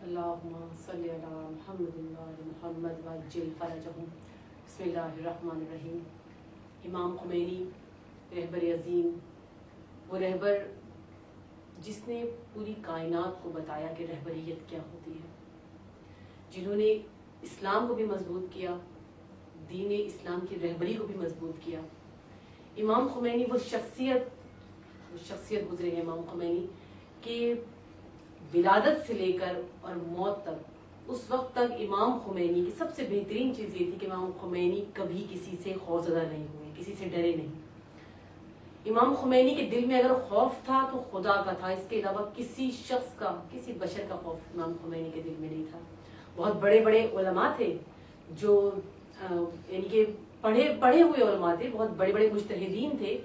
اللہم صلی علی محمد محمد وعجل فرجہم۔ بسم اللہ الرحمن الرحیم۔ امام خمینی رہبر عظیم، وہ رہبر جس نے پوری کائنات کو بتایا کہ رہبریت کیا ہوتی ہے، جنہوں نے اسلام کو بھی مضبوط کیا، دین اسلام کی رہبری کو بھی مضبوط کیا۔ امام خمینی وہ شخصیت گزرے ہیں امام خمینی کہ ولادت سے لے کر اور موت تک، اس وقت تک امام خمینی کی سب سے بہترین چیز یہ تھی کہ امام خمینی کبھی کسی سے خوفزدہ نہیں ہوئے، کسی سے ڈرے نہیں۔ امام خمینی کے دل میں اگر خوف تھا تو خدا کا تھا، اس کے علاوہ کسی شخص کا، کسی بشر کا خوف امام خمینی کے دل میں نہیں تھا۔ بہت بڑے بڑے علماء تھے جو یعنی کہ پڑھے ہوئے علماء تھے، بہت بڑے بڑے مجتہدین تھے،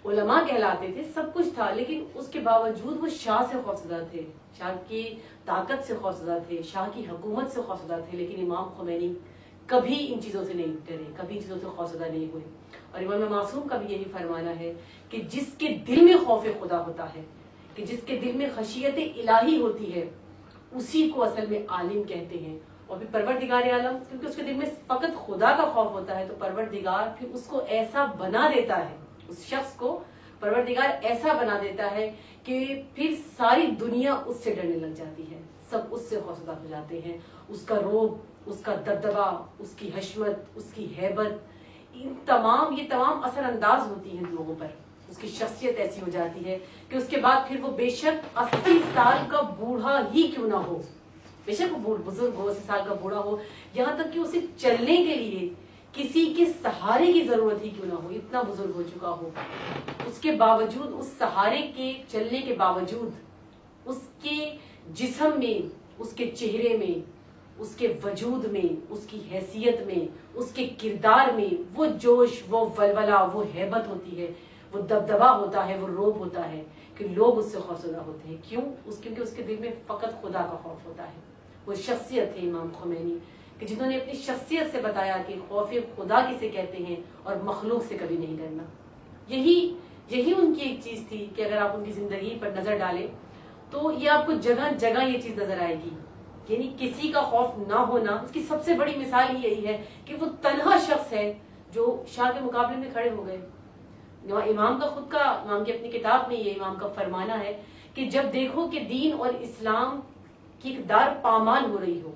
علماء کہلاتے تھے، سب کچھ تھا، لیکن اس کے باوجود وہ شاہ سے خوفزدہ تھے، شاہ کی طاقت سے خوفزدہ تھے، شاہ کی حکومت سے خوفزدہ تھے، لیکن امام خمینی کبھی ان چیزوں سے نہیں ڈرے، کبھی ان چیزوں سے خوفزدہ نہیں ہوئے۔ اور امام معصوم کا بھی یہی فرمانا ہے کہ جس کے دل میں خوف خدا ہوتا ہے، کہ جس کے دل میں خشیت الہی ہوتی ہے، اسی کو اصل میں عالم کہتے ہیں۔ اور پھر پروردگار عالم، کیونکہ اس کے دل میں فقط خدا کا خوف ہوتا ہے، تو پروردگار پھر اس کو ایسا بنا دیتا ہے، اس شخص کو پروردگار ایسا بنا دیتا ہے کہ پھر ساری دنیا اس سے ڈرنے لگ جاتی ہے، سب اس سے خوفزدہ ہو جاتے ہیں۔ اس کا روب، اس کا دبدبا، اس کی حشمت، اس کی ہیبت، یہ تمام اثر انداز ہوتی ہیں لوگوں پر۔ اس کی شخصیت ایسی ہو جاتی ہے کہ اس کے بعد پھر وہ بے شک 80 سال کا بوڑھا ہی کیوں نہ ہو، بے شک وہ بزرگ ہو، 80 سال کا بوڑھا ہو، یہاں تک کہ اسے چلنے کے لیے کسی کے سہارے کی ضرورت ہی کیوں نہ ہو، اتنا بزرگ ہو چکا ہو، اس کے باوجود، اس سہارے کے چلنے کے باوجود، اس کے جسم میں، اس کے چہرے میں، اس کے وجود میں، اس کی حیثیت میں، اس کے کردار میں وہ جوش، وہ ولولہ، وہ ہیبت ہوتی ہے، وہ دبدبا ہوتا ہے، وہ روب ہوتا ہے کہ لوگ اس سے خوفزدہ ہوتے ہیں۔ کیوں؟ کیونکہ اس کے دل میں فقط خدا کا خوف ہوتا ہے۔ وہ شخصیت ہے امام خمینی کہ جنہوں نے اپنی شخصیت سے بتایا کہ خوف خدا کسے کہتے ہیں اور مخلوق سے کبھی نہیں ڈرنا۔ یہی ان کی ایک چیز تھی کہ اگر آپ ان کی زندگی پر نظر ڈالیں تو یہ آپ کو جگہ جگہ یہ چیز نظر آئے گی، یعنی کسی کا خوف نہ ہونا۔ اس کی سب سے بڑی مثال ہی یہی ہے کہ وہ تنہا شخص ہے جو شاہ کے مقابلے میں کھڑے ہو گئے۔ امام کی اپنی کتاب میں یہ امام کا فرمانا ہے کہ جب دیکھو کہ دین اور اسلام کی اقدار پامال ہو رہی ہو،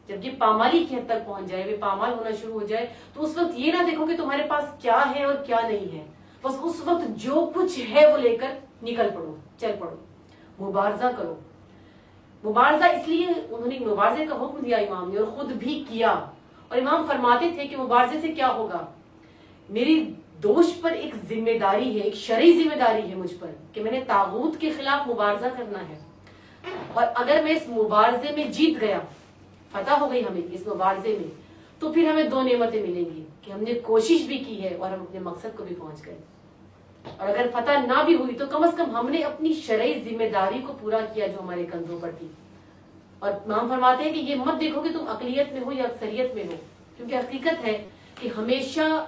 جب یہ پامالی کی حد تک پہنچ جائے، وہ پامال ہونا شروع ہو جائے، تو اس وقت یہ نہ دیکھو کہ تمہارے پاس کیا ہے اور کیا نہیں ہے، بس اس وقت جو کچھ ہے وہ لے کر نکل پڑو، چل پڑو، مبارزہ کرو۔ مبارزہ اس لیے انہوں نے مبارزے کا حکم دیا امام نے، اور خود بھی کیا۔ اور امام فرماتے تھے کہ مبارزے سے کیا ہوگا، میری دوش پر ایک ذمہ داری ہے، ایک شرعی ذمہ داری ہے مجھ پر کہ میں نے طاغوت کے خلاف مبارزہ کرنا ہے، اور اگر میں اس مبارزے میں جیت گیا، فتح ہو گئی ہمیں اس مبارزے میں، تو پھر ہمیں 2 نعمتیں ملیں گی کہ ہم نے کوشش بھی کی ہے اور ہم اپنے مقصد کو بھی پہنچ گئے، اور اگر فتح نہ بھی ہوئی تو کم از کم ہم نے اپنی شرعی ذمہ داری کو پورا کیا جو ہمارے کندھوں پر تھی۔ اور امام فرماتے ہیں کہ یہ مت دیکھو کہ تم اقلیت میں ہو یا اکثریت میں ہو، کیونکہ حقیقت ہے کہ ہمیشہ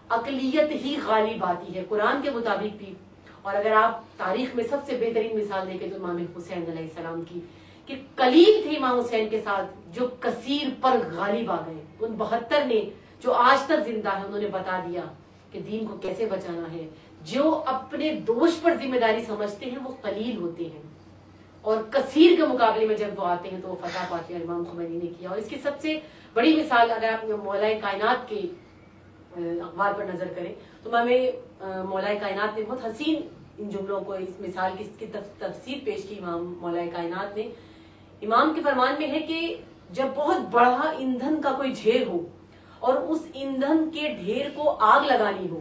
اقلیت ہی غالب آتی ہے قرآن کے مطابق بھی۔ اور اگر آپ تاریخ میں سب سے بہترین مثال دیکھیں تو امام حسین علیہ السلام کی، کہ قلیل تھے امام حسین کے ساتھ جو کثیر پر غالب آ گئے۔ ان 72 نے جو آج تک زندہ ہے، انہوں نے بتا دیا کہ دین کو کیسے بچانا ہے۔ جو اپنے دوش پر ذمہ داری سمجھتے ہیں وہ قلیل ہوتے ہیں، اور کثیر کے مقابلے میں جب وہ آتے ہیں تو وہ فتح پاتے ہیں۔ امام خمینی نے کیا، اور اس کی سب سے بڑی مثال اگر آپ مولا کائنات کے اقوال پر نظر کریں تو مولا کائنات نے بہت حسین ان جملوں کو، اس مثال کی تفسیر پیش کی امام مولا کائنات نے۔ امام کے فرمان میں ہے کہ جب بہت بڑا ایندھن کا کوئی ڈھیر ہو اور اس ایندھن کے ڈھیر کو آگ لگانی ہو،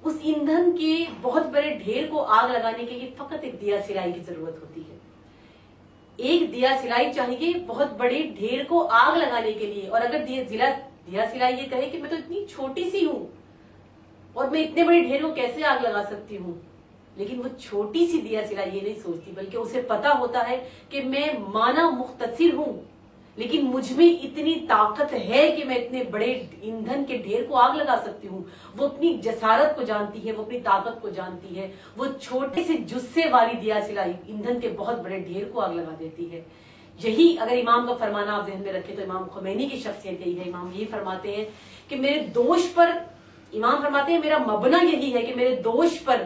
اس ایندھن کے بہت بڑے ڈھیر کو آگ لگانے کے لیے فقط ایک دیا سلائی کی ضرورت ہوتی ہے۔ ایک دیا سلائی چاہیے بہت بڑے ڈھیر کو آگ لگانے کے لیے، اور اگر دیا سلائی یہ کہے کہ میں تو اتنی چھوٹی سی ہوں اور میں اتنے بڑے ڈھیر کو کیسے آگ لگا سکتی ہوں، لیکن وہ چھوٹی سی دیا سلائی یہ نہیں سوچتی، بلکہ اسے پتا ہوتا ہے کہ میں مانا مختصر ہوں، لیکن مجھ میں اتنی طاقت ہے کہ میں اتنے بڑے ایندھن کے ڈھیر کو آگ لگا سکتی ہوں۔ وہ اپنی جسارت کو جانتی ہے، وہ اپنی طاقت کو جانتی ہے، وہ چھوٹے سے جسے والی دیا سلائی ایندھن کے بہت بڑے ڈھیر کو آگ لگا دیتی ہے۔ یہی اگر امام کا فرمانا آپ ذہن میں رکھیں تو امام خمینی کی شخصیت یہی ہے. امام یہی فرماتے ہیں کہ میرے دوش پر، امام فرماتے ہیں میرا مبنا یہی ہے کہ میرے دوش پر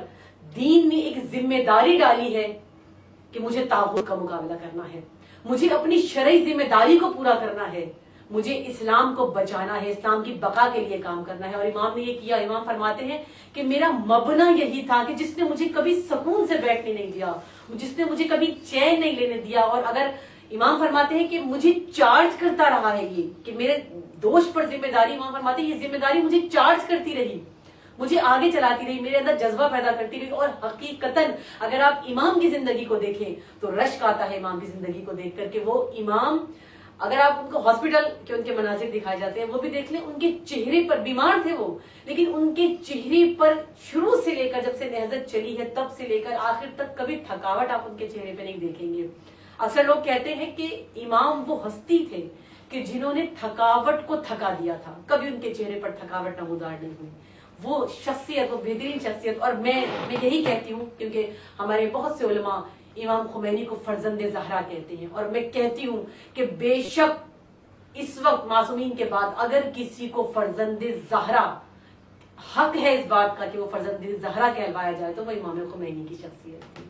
دین نے ایک ذمہ داری ڈالی ہے کہ مجھے طاغوت کا مقابلہ کرنا ہے، مجھے اپنی شرعی ذمہ داری کو پورا کرنا ہے، مجھے اسلام کو بچانا ہے، اسلام کی بقا کے لیے کام کرنا ہے. اور امام نے یہ کیا. امام فرماتے ہیں کہ میرا مبنا یہی تھا کہ جس نے مجھے کبھی سکون سے بیٹھنے نہیں دیا، جس نے مجھے کبھی چین نہیں لینے دیا، اور اگر امام فرماتے ہیں کہ مجھے چارج کرتا رہا ہے یہ کہ میرے دوش پر ذمہ داری، امام فرماتے ہیں یہ ذمہ داری مجھے چارج کرتی رہی، مجھے آگے چلاتی رہی، میرے اندر جذبہ پیدا کرتی رہی. اور حقیقتاً اگر آپ امام کی زندگی کو دیکھیں تو رشک آتا ہے امام کی زندگی کو دیکھ کر کہ وہ امام، اگر آپ ان کو ہاسپٹل کے ان کے مناظر دکھائے جاتے ہیں وہ بھی دیکھ لیں، ان کے چہرے پر، بیمار تھے وہ لیکن ان کے چہرے پر شروع سے لے کر جب سے نہضت چلی ہے تب سے لے کر آخر تک کبھی تھکاوٹ آپ ان کے چہرے پہ نہیں دیکھیں گے. اکثر لوگ کہتے ہیں کہ امام وہ ہستی تھے کہ جنہوں نے تھکاوٹ کو تھکا دیا تھا، کبھی ان کے چہرے پر تھکاوٹ نمودار نہیں ہوئی. وہ شخصیت، وہ بہترین شخصیت. اور میں یہی کہتی ہوں کیونکہ ہمارے بہت سے علماء امام خمینی کو فرزند زہرا کہتے ہیں، اور میں کہتی ہوں کہ بے شک اس وقت معصومین کے بعد اگر کسی کو فرزند زہرا حق ہے اس بات کا کہ وہ فرزند زہرا کہلوایا جائے تو وہ امام خمینی کی شخصیت تھی.